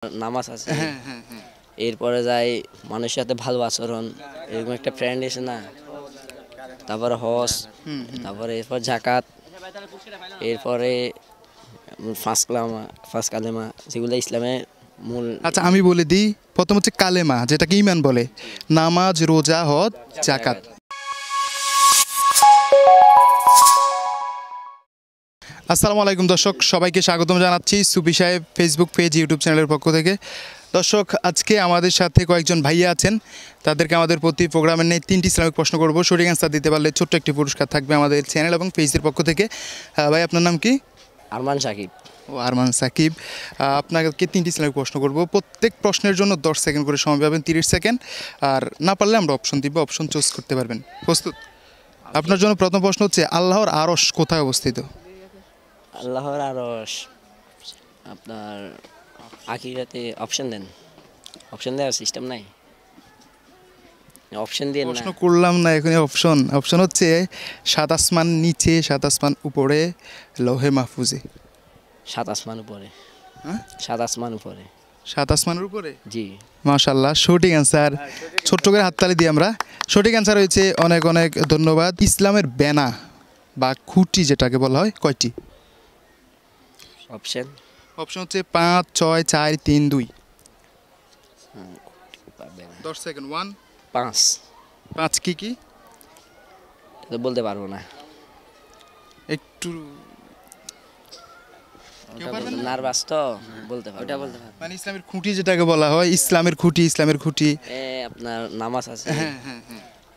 নামাজ আছে, এরপরে যাই মানুষের সাথে ভালো আচরণ, এরকম একটা ফ্রেন্ড এসে না, তারপরে হজ, তারপরে এরপর জাকাত, এরপরে ফার্স্ট কালেমা, যেগুলো ইসলামের মূল। আচ্ছা আমি বলে দিই, প্রথম হচ্ছে কালেমা, যেটাকে ঈমান বলে, নামাজ, রোজা, হজ, জাকাত। আসসালামু আলাইকুম দর্শক, সবাইকে স্বাগতম জানাচ্ছি সুফি সাহেব ফেসবুক পেজ, ইউটিউব চ্যানেলের পক্ষ থেকে। দর্শক, আজকে আমাদের সাথে কয়েকজন ভাইয়া আছেন, তাদেরকে আমাদের প্রতি প্রোগ্রামের নিয়ে 3টি ইসলামিক প্রশ্ন করব। সঠিক অ্যান্সার দিতে পারলে ছোট্ট একটি পুরস্কার থাকবে আমাদের চ্যানেল এবং পেজের পক্ষ থেকে। ভাই, আপনার নাম কি? আরমান সাকিব। ও আরমান সাকিব। আপনাকে 3টি ইসলামিক প্রশ্ন করব। প্রত্যেক প্রশ্নের জন্য 10 সেকেন্ড করে সময় পাবেন, 30 সেকেন্ড। আর না পারলে আমরা অপশন দিব, অপশন চুজ করতে পারবেন। প্রস্তুত? আপনার জন্য প্রথম প্রশ্ন হচ্ছে, আল্লাহর আরশ কোথায় অবস্থিত? আল্লাহর আরশ আপনার আখিরাতে। অপশন দেন, অপশন দেওয়ার সিস্টেম নাই, অপশন দিয়ে প্রশ্ন করলাম না এখানে অপশন। অপশন হচ্ছে 7 আসমান নিচে, 7 আসমান উপরে, লৌহে মাহফুজে। 7 আসমান উপরে। হ্যাঁ, 7 আসমান উপরে। 7 আসমানের উপরে। জি, মাশাআল্লাহ, সঠিক অ্যান্সার। ছোট্ট করে হাততালি দিই আমরা। সঠিক অ্যান্সার হয়েছে, অনেক অনেক ধন্যবাদ। ইসলামের ব্যানা বা খুঁটি যেটাকে বলা হয় কয়টি? অপশন অপশন হচ্ছে 5, 6, 4, 3, 2। পাবে না। 10 সেকেন্ড। 1, 5 5 কি কি? এটা বলতে পারবো না, একটু নার্ভাস তো, বলতে পারবো না। মানে ইসলামের খুঁটি যেটাকে বলা হয়, ইসলামের খুঁটি, ইসলামের খুঁটি। আপনার নামাজ আছে,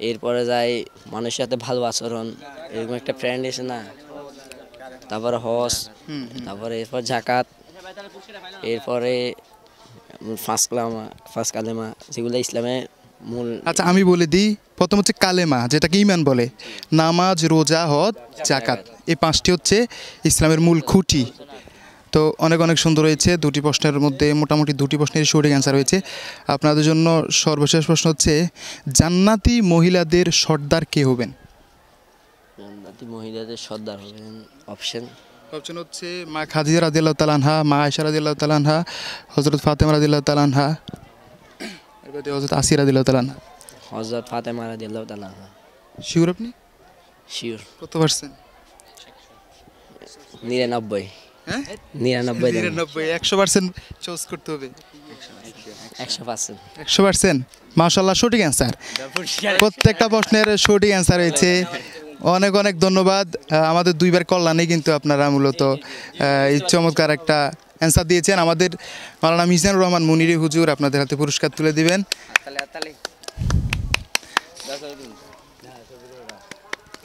এরপরে যাই মানুষের সাথে ভালো আচরণ, এরকম একটা ফ্রেন্ড এসে না, তারপরে হজ, তারপরে এরপর জাকাত, এরপরে ফার্স্ট কালেমা, যেগুলো ইসলামের মূল। আচ্ছা আমি বলে দিই, প্রথম হচ্ছে কালেমা, যেটাকে ঈমান বলে, নামাজ, রোজা, হজ, জাকাত। এই 5টি হচ্ছে ইসলামের মূল খুঁটি। তো অনেক অনেক সুন্দর হয়েছে। 2টি প্রশ্নের মধ্যে মোটামুটি 2টি প্রশ্নের সঠিক অ্যান্সার হয়েছে। আপনাদের জন্য সর্বশেষ প্রশ্ন হচ্ছে, জান্নাতি মহিলাদের সর্দার কে হবেন? জান্নাতি মহিলাদের সর্দার হবেন। অপশন হচ্ছে মা খাদিজা রাদিয়াল্লাহু তাআলা আনহা, মা আয়েশা রাদিয়াল্লাহু তাআলা আনহা, হযরত ফাতেমা রাদিয়াল্লাহু তাআলা আনহা, এরপরে হযরত আসিয়া রাদিয়াল্লাহু তাআলা আনহা। হযরত ফাতেমা রাদিয়াল্লাহু তাআলা আনহা। শিওর আপনি? শিওর। কত পার্সেন্ট? 99। হ্যাঁ, 99 100% চুজ করতে হবে। 100%। 100%। মাশাআল্লাহ, সঠিক অ্যান্সার। প্রত্যেকটা প্রশ্নের সঠিক অ্যান্সার হয়েছে। অনেক অনেক ধন্যবাদ। আমাদের 2বার কল্যাণে কিন্তু আপনারা মূলত এই চমৎকার একটা অ্যান্সার দিয়েছেন। আমাদের মাওলানা মিজানুর রহমান মুনিরি হুজুর আপনাদের হাতে পুরস্কার তুলে দিবেন।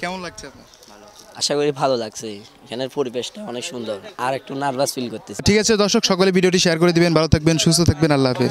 কেমন লাগছে আপনার? আশা করি ভালো লাগছে, এখানের পরিবেশটা অনেক সুন্দর, আর একটু নার্ভাস ফিল করতেছি। ঠিক আছে দর্শক, সকলে ভিডিওটি শেয়ার করে দিবেন। ভালো থাকবেন, সুস্থ থাকবেন। আল্লাহ হাফেজ।